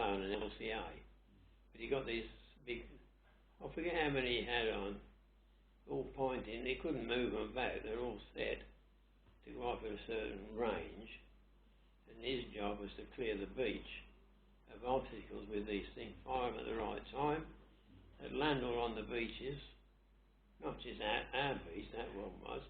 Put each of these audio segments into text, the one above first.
alone, an LCA. But he got these big, I forget how many he had on, all pointing. He couldn't move them back. They're all set to go up at a certain range. And his job was to clear the beach of obstacles with these things, fire them at the right time. They'd land all on the beaches, not just our beach, that one was,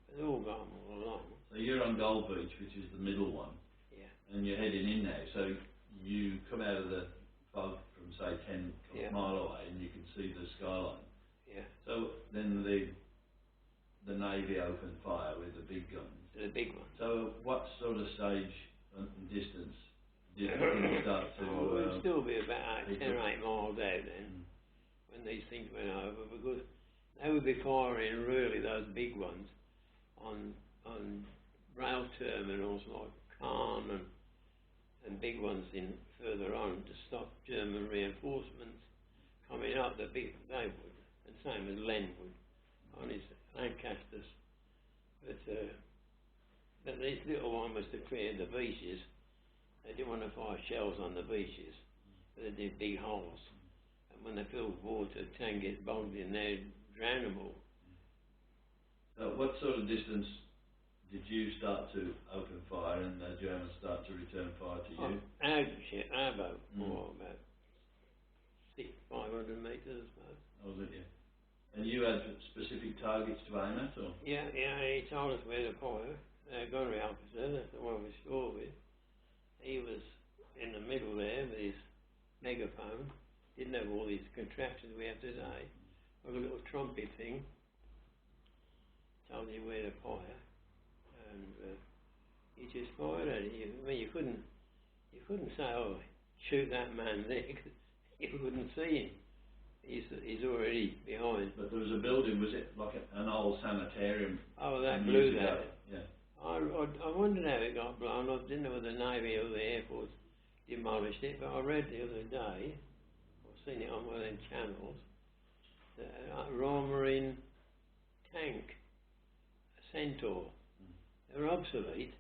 but they'd all gone all along. So you're on Gold Beach, which is the middle one. Yeah. And you're heading in now, so you come out of the fog from, say, 10 mile away, and you can see the skyline. Yeah. So then the Navy opened fire with the big guns. The big one. So what sort of stage and distance did things start to... it would still be about 10 or 8 miles out then, when these things went over, because they would be firing really those big ones on rail terminals like Caen and big ones in further on to stop German reinforcements coming up. The big they would, and same as Len would on his Lancasters. But this little one was to clear the beaches. They didn't want to fire shells on the beaches, but they did big holes. And when they filled with water, the tank gets bogged in there, drownable. So what sort of distance did you start to open fire and the Germans start to return fire to you? Our boat, or about 500 metres, I suppose. Oh, was it, yeah? And you had specific targets to aim at, or? Yeah, he told us where to fire. Our gunnery officer, that's the one we saw with, he was in the middle there with his megaphone. Didn't have all these contraptions we have today. Like a little trumpet thing. Told you where to fire. And he just fired at it. I mean, you couldn't say, oh, shoot that man there, because you couldn't see him. He's already behind. But there was a building, was it like an old sanitarium? Oh, that blew that. Yeah. I wondered how it got blown. I didn't know whether the Navy or the Air Force demolished it, but I read the other day, I've seen it on one of them channels, that a Royal Marine tank, a Centaur, they were obsolete,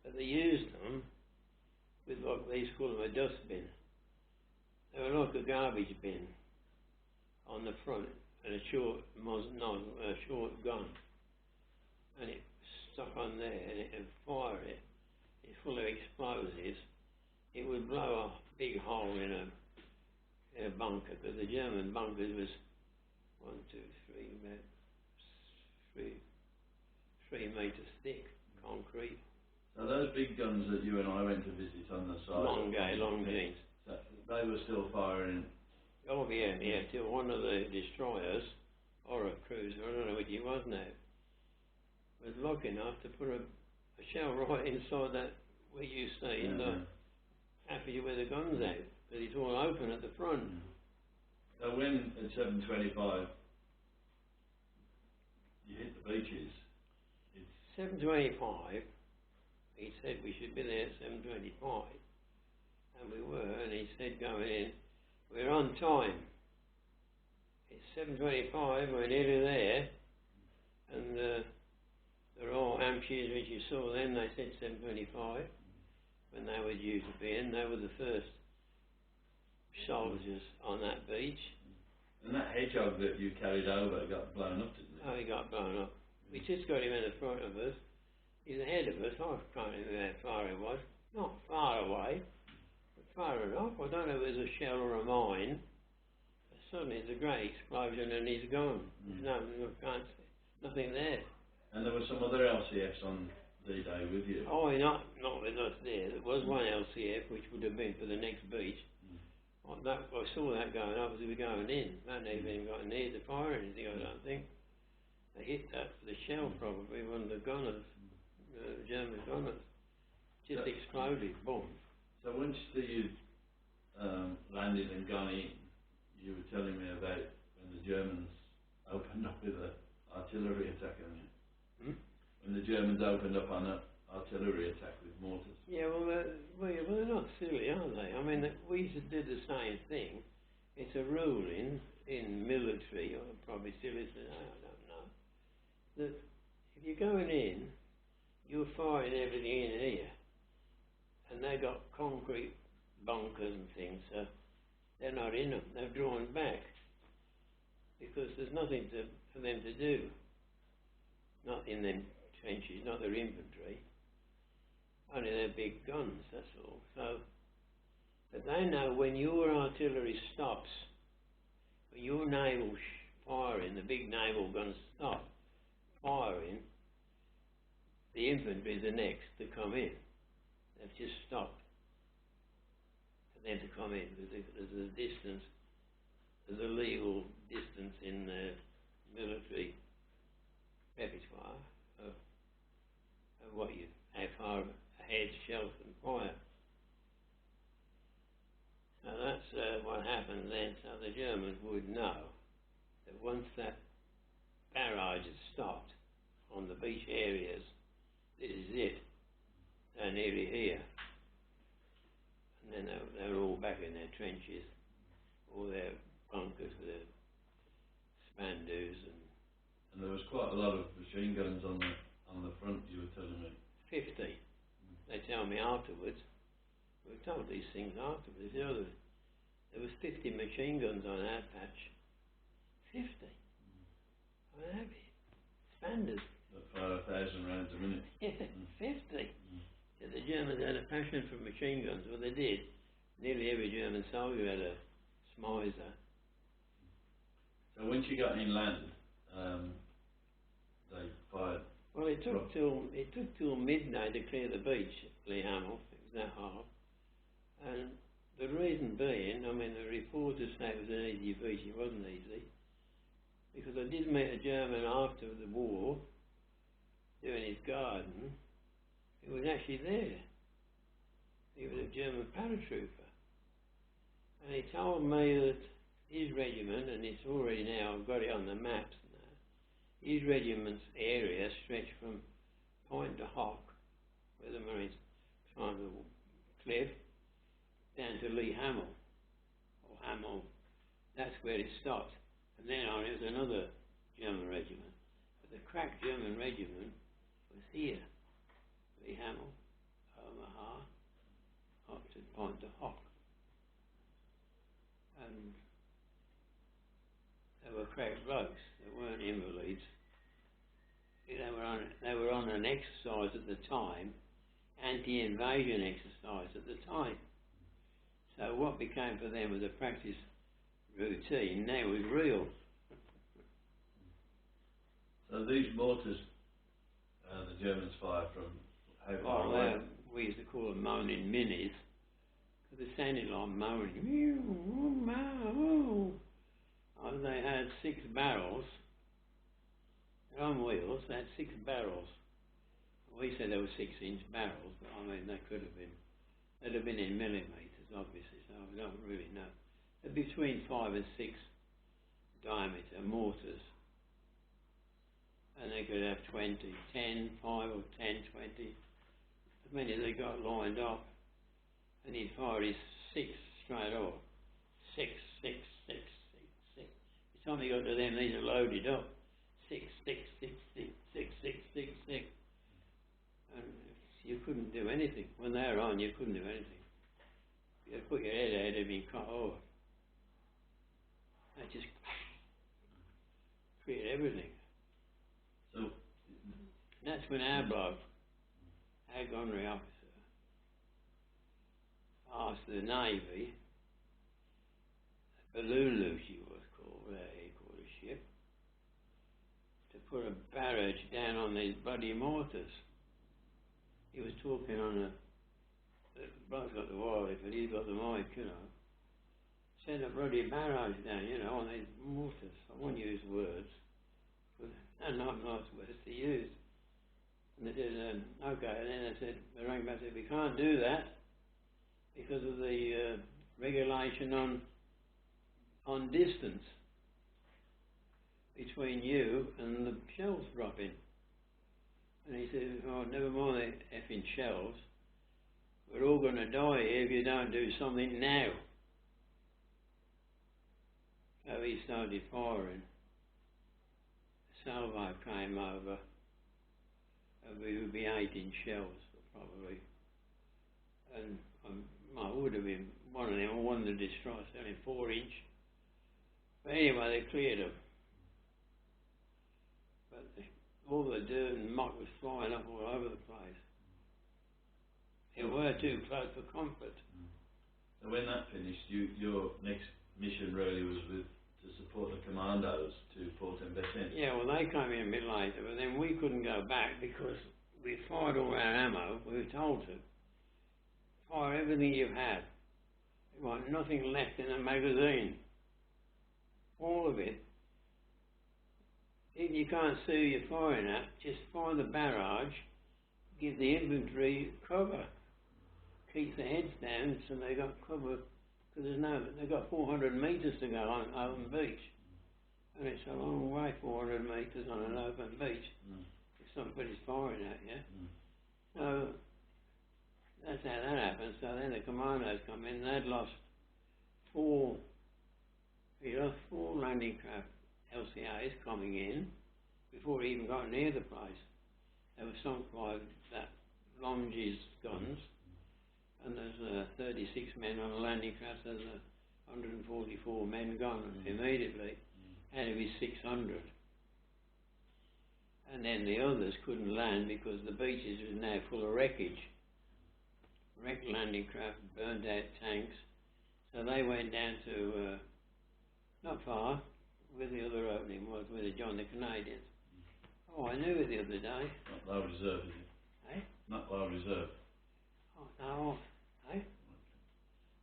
but they used them with what they used to call them a dustbin. They were like a garbage bin on the front and a short gun, and it stuck on there and it would fire it. It's full of explosives. It would blow a big hole in a bunker, because the German bunkers was 1, 2, 3, about 3 metres thick, concrete. So those big guns that you and I went to visit on the side, long jeans. They were still firing. Oh yeah, till one of the destroyers, or a cruiser, I don't know which it was now, was lucky enough to put a shell right inside that where you see after you wear the guns out, because it's all open at the front. So when at 7:25 you hit the beaches, it's 7:25. He said we should be there at 7:25, and we were. And he said going in, we're on time. It's 7:25. We're nearly there, and they're all Hampshires which you saw then. They said 7:25 when they were due to be in. They were the first soldiers on that beach. And that hedgehog that you carried over got blown up, didn't it? Oh, he got blown up. We just got him in the front of us. He's ahead of us. I can't remember how far he was. Not far away, but far enough. I don't know if it was a shell or a mine. But suddenly there's a great explosion and he's gone. There's nothing there. And there were some other LCFs on D-Day with you? Oh, not with us there. There was one LCF which would have been for the next beach. I saw that going up as we were going in. They hadn't even got near to fire anything, I don't think. They hit that for the shell probably, one of the gunners, German gunners. Just exploded, boom. So once you landed and gone in, you were telling me about when the Germans opened up with an artillery attack on you. When the Germans opened up on an artillery attack with mortars. Yeah, well, they're not silly, are they? I mean, we used to do the same thing. It's a rule in military, or probably still is today, I don't know, that if you're going in, you're firing everything in here, and they got concrete bunkers and things, so they're not in them. They've drawn back because there's nothing for them to do. Not in them trenches, not their infantry. Only their big guns, that's all. So, but they know when your artillery stops, when your naval firing, the big naval guns stop firing, the infantry are the next to come in. They've just stopped for them to come in. There's a distance, there's a legal distance in the military repertoire of what you, how far ahead shells can fire. So that's what happened then. So the Germans would know that once that barrage is stopped on the beach areas, this is it. They're nearly here. And then they're all back in their trenches, all their bunkers, their spandus and there was quite a lot of machine guns on the front, you were telling me. 50. They tell me afterwards. We were told these things afterwards. You know, there was 50 machine guns on our patch. 50. I mean, that'd be spandus. About 1,000 rounds a minute. Yeah, 50. So the Germans had a passion for machine guns. Well, they did. Nearly every German soldier had a Smiser. So once you got inland, they fired. Well, it took till midnight to clear the beach at Lee Hamel. It was that hard. And the reason being, I mean, the reporters say it was an easy beach. It wasn't easy. Because I did meet a German after the war, doing his garden. He was actually there. He was a German paratrooper. And he told me that his regiment, and it's already now, I've got it on the maps now, his regiment's area stretched from Point de Hoc, where the Marines climbed the cliff, down to Lee Hamel, or Hamel. That's where it stopped. And then on it was another German regiment. But the crack German regiment was here. Lee Hamel, Omaha, up to Point de Hoc. And they were crack blokes. They weren't invalids. They were on an exercise at the time, anti-invasion exercise at the time. So what became for them was a practice routine, now was real. So these mortars, the Germans fired from how far away? We used to call them moaning minis, because they sounded like moaning. And they had 6 barrels. They're on wheels. They had 6 barrels. We said they were 6-inch barrels, but I mean they could have been. They'd have been in millimetres, obviously. So I don't really know. They're between 5 and 6 diameter mortars. And they could have 20, 10, 5 or 10, 20. As many as they got lined up. And he'd fire his 6 straight off. 6, 6, 6, 6, 6. By the time he got to them, these are loaded up. 6, 6, 6, 6, 6, 6, 6, 6. And you couldn't do anything. When they were on, you couldn't do anything. You had to put your head out, it'd been cut off. They just created everything. So and that's when our bloke, our gunnery officer, asked the Navy, Balulu she was called, their headquarters ship, to put a barrage down on these bloody mortars. He was talking on the bloke's got the wire, but he's got the mic, you know. Send a bloody barrage down, you know, on these mortars. I won't use words, but they're not nice words to use. And they said, okay, and then they said, they rang back and said, we can't do that because of the regulation on distance between you and the shells dropping. And he said, oh, never mind the effing shells. We're all going to die here if you don't do something now. So he started firing. The salvo came over. And we would be 8-inch shells, probably. And I would have been one of them, I wanted to destroy, selling 4-inch. But anyway, they cleared them. But all the dirt and muck was flying up all over the place. It were too close for comfort. So when that finished, your next mission really was to support the commandos to Bessen. Yeah, well, they came in a bit later, but then we couldn't go back because we fired all our ammo. We were told to. Fire everything you had. You want nothing left in the magazine. All of it. If you can't see who you're firing at, just fire the barrage, give the infantry cover. Keep the heads down so they got cover, because they've got 400 metres to go on an open beach. And it's a long way, 400 metres on an open beach, if somebody's firing at you. So that's how that happened. So then the commandos come in, they'd lost four landing craft LCAs coming in before he even got near the place. They were sunk by that Longy's guns. And there's 36 men on a landing craft, there's 144 men gone immediately, and it was 600. And then the others couldn't land because the beaches were now full of wreckage. Wrecked landing craft, burned out tanks, so they went down to, not far, where the other opening was, where they joined the Canadians. Oh, I knew it the other day. Not Low Reserve, is it? Eh? Not Low Reserve. Oh, no.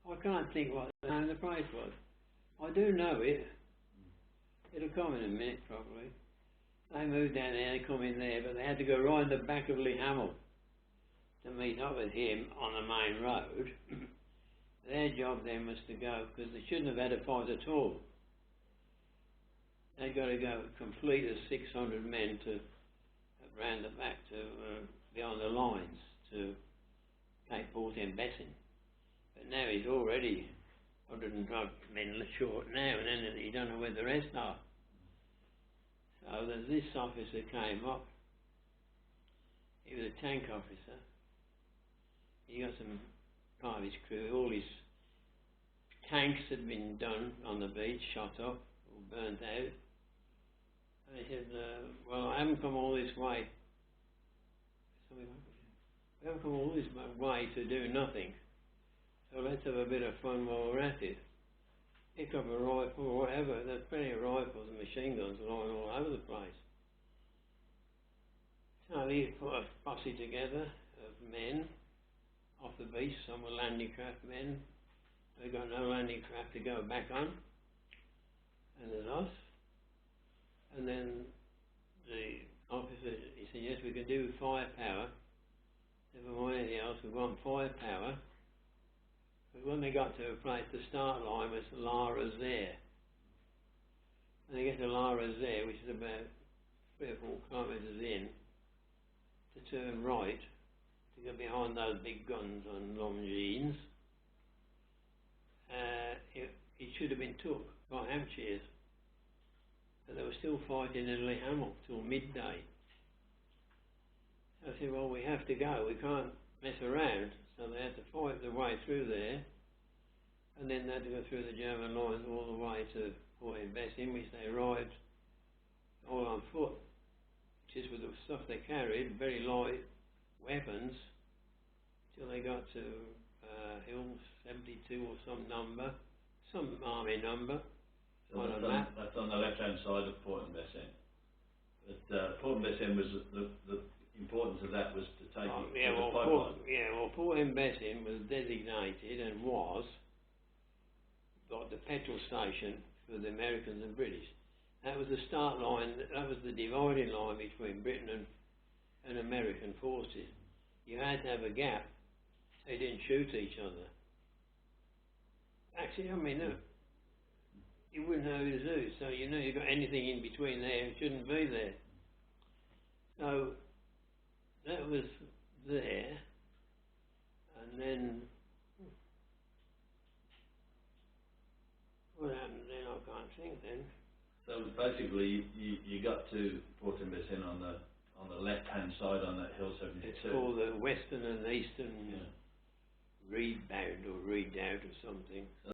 I can't think what the name of the place was. I do know it. It'll come in a minute, probably. They moved down there, they come in there, but they had to go round the back of Lee Hamel to meet up with him on the main road. Their job then was to go, because they shouldn't have had a fight at all. They'd got to go complete as 600 men to round the back to beyond the lines to take Bessen. But now he's already 112 men short now, and then you don't know where the rest are. So there's this officer came up. He was a tank officer. He got some part of his crew. All his tanks had been done on the beach, shot up, or burnt out. And he said, well, I haven't come all this way. We haven't come all this way to do nothing. So let's have a bit of fun while we're at it. Pick up a rifle or whatever. There's plenty of rifles and machine guns lying all over the place. So he put a posse together of men off the beach. Some were landing craft men. They got no landing craft to go back on. And there's us. And then the officer, he said, yes, we can do firepower. Never mind anything else, we want firepower. But when they got to a place, the start line was La Rosere. And they get to La Rosere, which is about 3 or 4 kilometres in, to turn right, to go behind those big guns on Longines. It should have been took by Hampshires. But they were still fighting in Lee Hamel till midday. I said, well, we have to go, we can't mess around. So they had to fight their way through there, and then they had to go through the German lines all the way to Bessen, which they arrived all on foot, just with the stuff they carried, very light weapons, till they got to Hill 72 or some number, some army number. So on a map. That's on the left-hand side of Bessen. But Bessen was the importance of that was to take it to the pipeline. Bessen was designated and was like the petrol station for the Americans and British. That was the start line, that was the dividing line between Britain and American forces. You had to have a gap so you didn't shoot each other. Actually, I mean, no, you wouldn't know who to do, so you know you've got anything in between there, it shouldn't be there. So that was there, and then what happened then I can't think then. So basically you got to Bessen on the left hand side on that Hill 72. It's called the Western and Eastern reed bound or reed out or something.